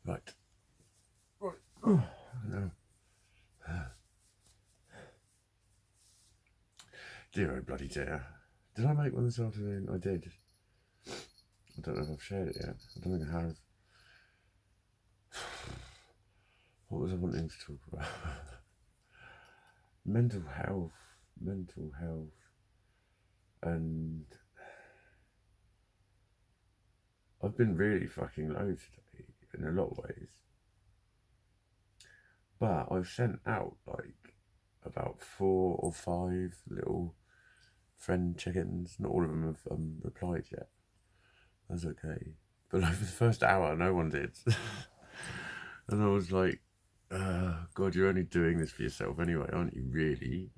Right. Right. Oh, no. Dear oh bloody dear. Did I make one this afternoon? I did. I don't know if I've shared it yet. I don't think I have. What was I wanting to talk about? Mental health. And I've been really fucking low today in a lot of ways. But I've sent out like about 4 or 5 little friend check-ins. Not all of them have replied yet. That's okay. But like for the first hour, no one did. And I was like, God, you're only doing this for yourself anyway, aren't you, really?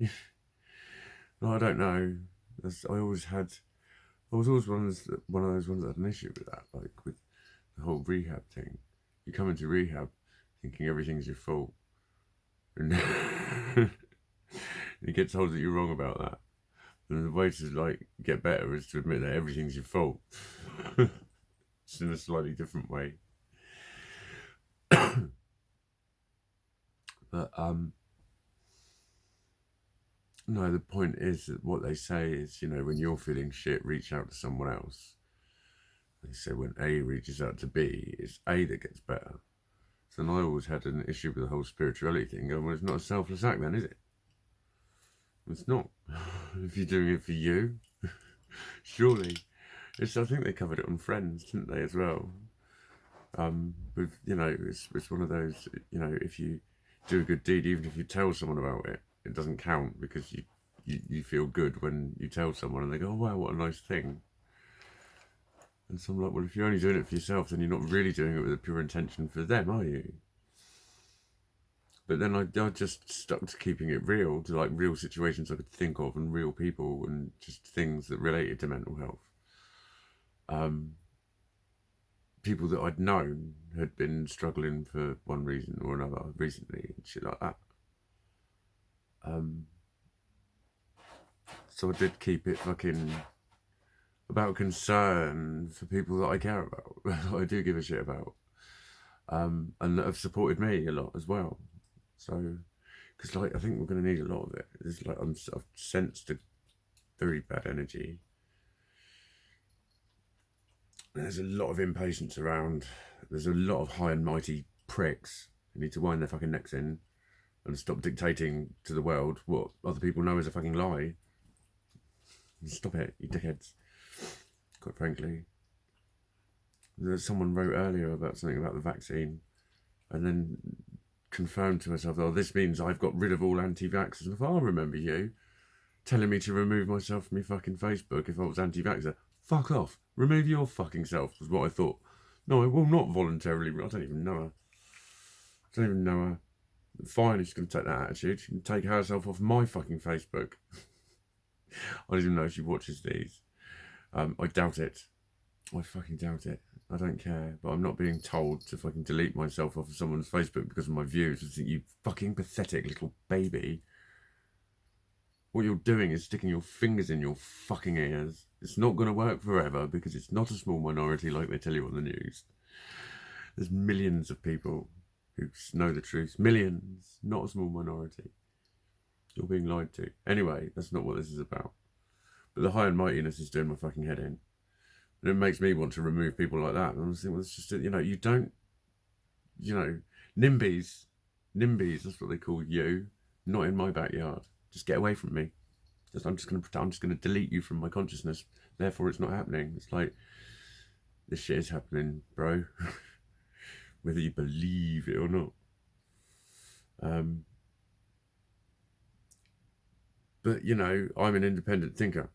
No, I don't know. I was always one of those ones that had an issue with that, like with the whole rehab thing. You come into rehab thinking everything's your fault. And you get told that you're wrong about that. And the way to like get better is to admit that everything's your fault. Just in a slightly different way. But no, the point is that what they say is, you know, when you're feeling shit, reach out to someone else. They say when A reaches out to B, it's A that gets better. So then I always had an issue with the whole spirituality thing. Going, well, it's not a selfless act then, is it? It's not. If you're doing it for you, surely. I think they covered it on Friends, didn't they, as well? With, you know, it's one of those, you know, if you do a good deed, even if you tell someone about it, it doesn't count because you feel good when you tell someone and they go, oh, wow, what a nice thing. And so I'm like, well, if you're only doing it for yourself, then you're not really doing it with a pure intention for them, are you? But then I just stuck to keeping it real, to like real situations I could think of and real people and just things that related to mental health. People that I'd known had been struggling for one reason or another recently and shit like that. So I did keep it fucking about concern for people that I care about, that I do give a shit about, and that have supported me a lot as well. So, because like I think we're going to need a lot of it. There's like I've sensed a very bad energy. There's a lot of impatience around. There's a lot of high and mighty pricks who need to wind their fucking necks in and stop dictating to the world what other people know is a fucking lie. Stop it, you dickheads. Quite frankly. Someone wrote earlier about something about the vaccine and then confirmed to herself, oh, this means I've got rid of all anti-vaxxers. And I thought, I remember you telling me to remove myself from your fucking Facebook if I was anti-vaxxer. Fuck off. Remove your fucking self, was what I thought. No, I will not voluntarily. I don't even know her. Fine, she's going to take that attitude. She can take herself off my fucking Facebook. I don't even know if she watches these. I doubt it. I fucking doubt it. I don't care. But I'm not being told to fucking delete myself off of someone's Facebook because of my views. I think, you fucking pathetic little baby. What you're doing is sticking your fingers in your fucking ears. It's not going to work forever because it's not a small minority like they tell you on the news. There's millions of people who know the truth. Millions. Not a small minority. You're being lied to. Anyway, that's not what this is about. But the high and mightiness is doing my fucking head in. And it makes me want to remove people like that. And I was thinking, well, it's just, you know, you don't, you know, NIMBYs, that's what they call you. Not in my backyard. Just get away from me. I'm just going to delete you from my consciousness. Therefore, it's not happening. It's like, this shit is happening, bro. Whether you believe it or not. But, you know, I'm an independent thinker.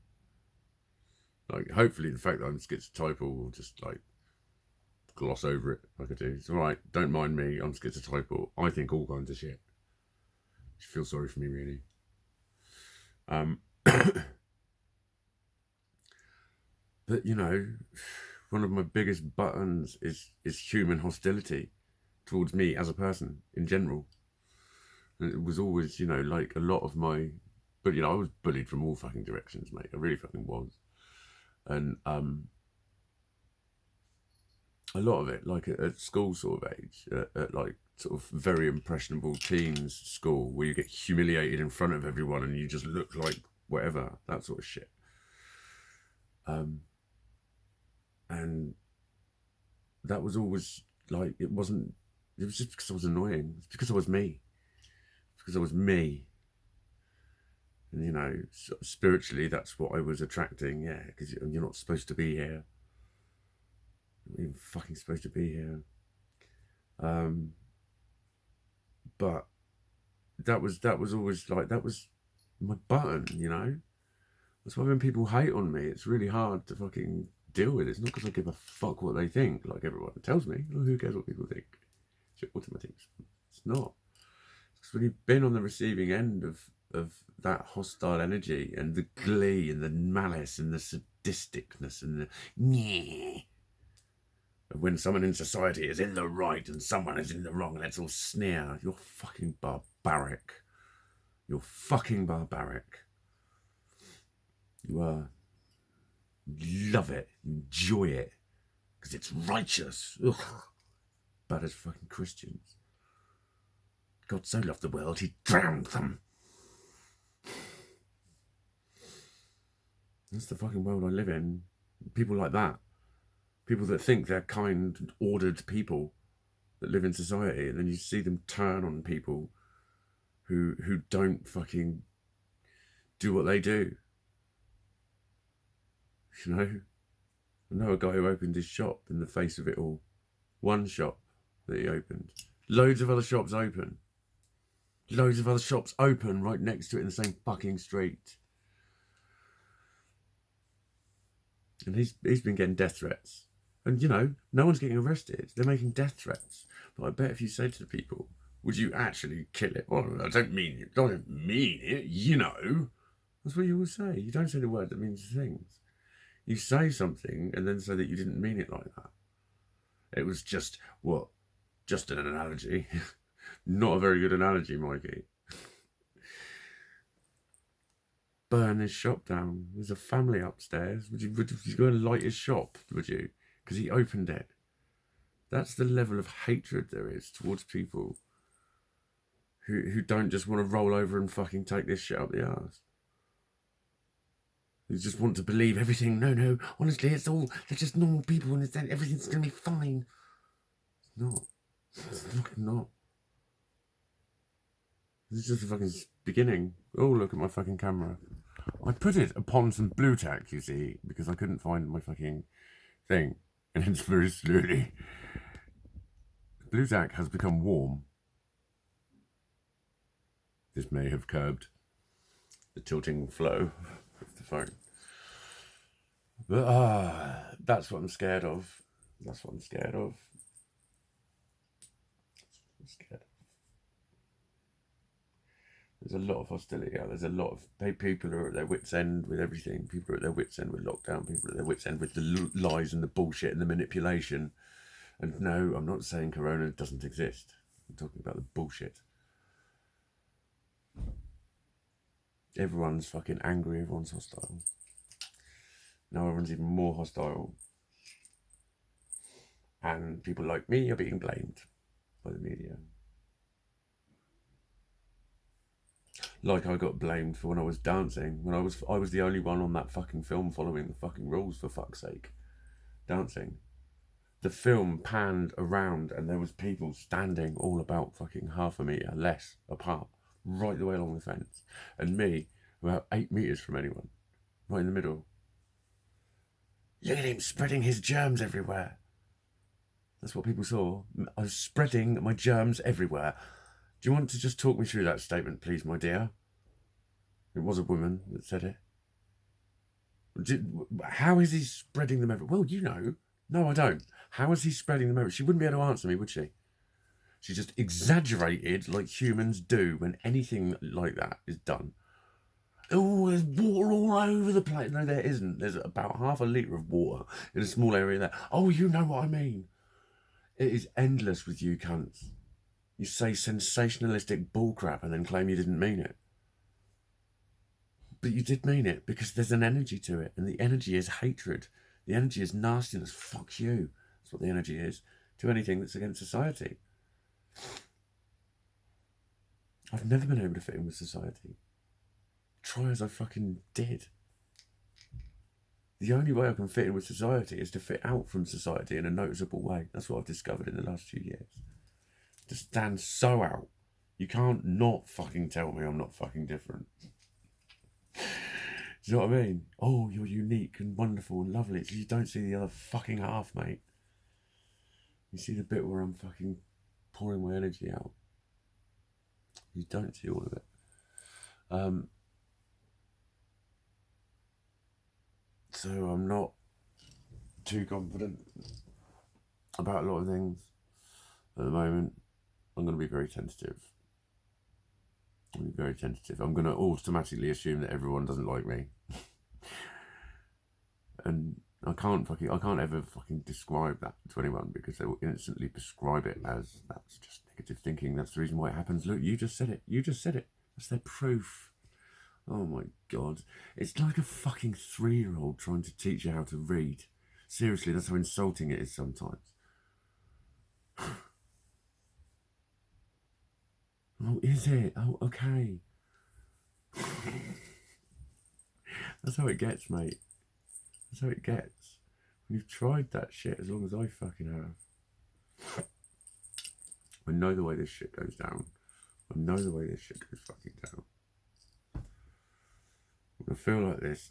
Like, hopefully the fact that I'm schizotypal will just, like, gloss over it like I do. It's all right, don't mind me, I'm schizotypal. I think all kinds of shit. You feel sorry for me, really. But, you know, one of my biggest buttons is human hostility towards me as a person in general. And it was always, you know, like a lot of my... But, you know, I was bullied from all fucking directions, mate. I really fucking was. And a lot of it, like at school sort of age, at like sort of very impressionable teens school, where you get humiliated in front of everyone and you just look like whatever, that sort of shit. And that was always like, it was just because I was annoying. It's because I was me. It's because I was me. And, you know, spiritually, that's what I was attracting. Yeah, because you're not supposed to be here. You're not even fucking supposed to be here. But that was always like, that was my button, you know? That's why when people hate on me, it's really hard to fucking deal with. It's not because I give a fuck what they think, like everyone tells me. Oh, who cares what people think? It's your automatic. It's not. Because when you've been on the receiving end of that hostile energy and the glee and the malice and the sadisticness and the yeah, when someone in society is in the right and someone is in the wrong, let's all sneer. You're fucking barbaric. You're fucking barbaric. You are. Love it. Enjoy it. Because it's righteous. Ugh. Bad as fucking Christians. God so loved the world, he drowned them. That's the fucking world I live in. People like that. People that think they're kind, ordered people that live in society, and then you see them turn on people who don't fucking do what they do. You know? I know a guy who opened his shop in the face of it all. One shop that he opened. Loads of other shops open. Loads of other shops open right next to it in the same fucking street. And he's been getting death threats. And, you know, no one's getting arrested. They're making death threats. But I bet if you say to the people, would you actually kill it? Well, I don't mean it. I don't mean it, you know. That's what you always say. You don't say the word that means things. You say something and then say that you didn't mean it like that. It was just, what? Just an analogy. Not a very good analogy, Mikey. Burn his shop down. There's a family upstairs. Would you go and light his shop? Would you? Because he opened it. That's the level of hatred there is towards people who don't just want to roll over and fucking take this shit up the arse. Who just want to believe everything. No, honestly, they're just normal people and everything's going to be fine. It's not. It's fucking not. This is just the fucking beginning. Oh, look at my fucking camera. I put it upon some blue tack, you see, because I couldn't find my fucking thing. And it's very slowly. Blue tack has become warm. This may have curbed the tilting flow of the phone. But that's what I'm scared of. That's what I'm scared of. I'm scared. There's a lot of hostility out. There's a lot of people who are at their wits' end with everything. People are at their wits' end with lockdown. People are at their wits' end with the lies and the bullshit and the manipulation. And no, I'm not saying Corona doesn't exist. I'm talking about the bullshit. Everyone's fucking angry. Everyone's hostile. Now everyone's even more hostile. And people like me are being blamed by the media. Like I got blamed for when I was dancing. When I was the only one on that fucking film following the fucking rules, for fuck's sake. Dancing. The film panned around and there was people standing all about fucking half a metre less apart, right the way along the fence. And me, about 8 metres from anyone, right in the middle. Look at him spreading his germs everywhere. That's what people saw. I was spreading my germs everywhere. Do you want to just talk me through that statement, please, my dear? It was a woman that said it. How is he spreading them everywhere? Well, you know. No, I don't. How is he spreading them everywhere? She wouldn't be able to answer me, would she? She just exaggerated like humans do when anything like that is done. Oh, there's water all over the place. No, there isn't. There's about half a litre of water in a small area there. Oh, you know what I mean. It is endless with you cunts. You say sensationalistic bullcrap and then claim you didn't mean it. But you did mean it, because there's an energy to it, and the energy is hatred. The energy is nastiness. Fuck you. that's what the energy is, to anything that's against society. I've never been able to fit in with society. Try as I fucking did. The only way I can fit in with society is to fit out from society in a noticeable way. That's what I've discovered in the last few years. To stand so out. You can't not fucking tell me I'm not fucking different. Do you know what I mean? Oh, you're unique and wonderful and lovely. So you don't see the other fucking half, mate. You see the bit where I'm fucking pouring my energy out. You don't see all of it. So I'm not too confident about a lot of things at the moment. I'm going to be very tentative. I'm going to automatically assume that everyone doesn't like me. And I can't ever fucking describe that to anyone, because they will instantly prescribe it as that's just negative thinking. That's the reason why it happens. Look, you just said it. That's their proof. Oh my God. It's like a fucking 3-year-old trying to teach you how to read. Seriously, that's how insulting it is sometimes. Oh, is it? Oh, okay. That's how it gets, mate. That's how it gets. When you've tried that shit as long as I fucking have. I know the way this shit goes down. I know the way this shit goes fucking down. When I feel like this,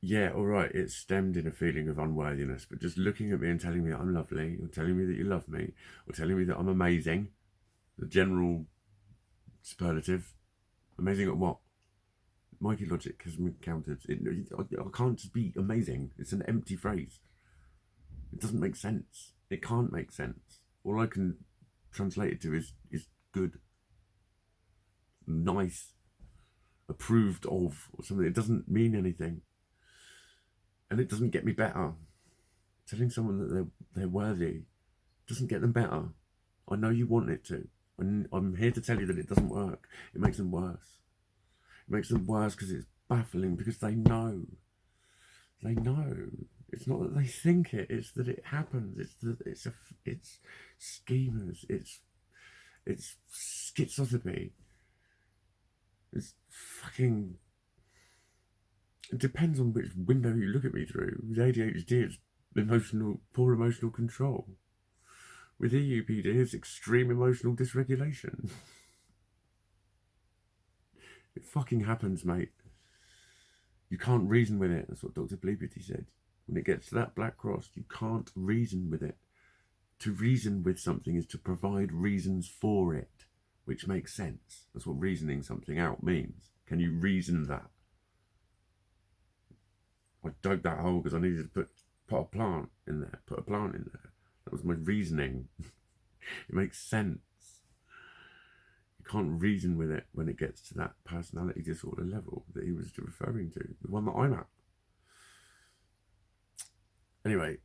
yeah, alright, it's stemmed in a feeling of unworthiness, but just looking at me and telling me that I'm lovely, or telling me that you love me, or telling me that I'm amazing, the general superlative. Amazing at what? Mikey Logic has countered. I can't just be amazing. It's an empty phrase. It doesn't make sense. It can't make sense. All I can translate it to is good, nice, approved of, or something. It doesn't mean anything. And it doesn't get me better. Telling someone that they're worthy doesn't get them better. I know you want it to. And I'm here to tell you that it doesn't work. It makes them worse. It makes them worse because it's baffling, because they know. They know. It's not that they think it, it's that it happens. It's schemers. It's schizotypy. It's fucking... It depends on which window you look at me through. With ADHD, it's poor emotional control. With EUPD, it's extreme emotional dysregulation. It fucking happens, mate. You can't reason with it. That's what Dr. Bleepity said. When it gets to that black cross, you can't reason with it. To reason with something is to provide reasons for it, which makes sense. That's what reasoning something out means. Can you reason that? I dug that hole because I needed to put a plant in there. That was my reasoning. It makes sense. You can't reason with it when it gets to that personality disorder level that he was referring to, the one that I'm at. Anyway,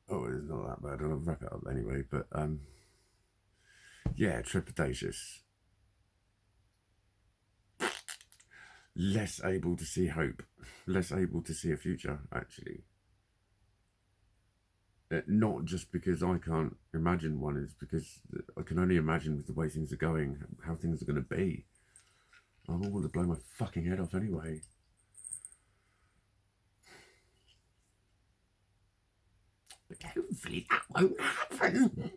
it's not that bad. I'll wrap it up anyway. But yeah, trepidatious. Less able to see hope, less able to see a future, actually. Not just because I can't imagine one, it's because I can only imagine with the way things are going, how things are going to be. I don't want to blow my fucking head off anyway. But hopefully that won't happen.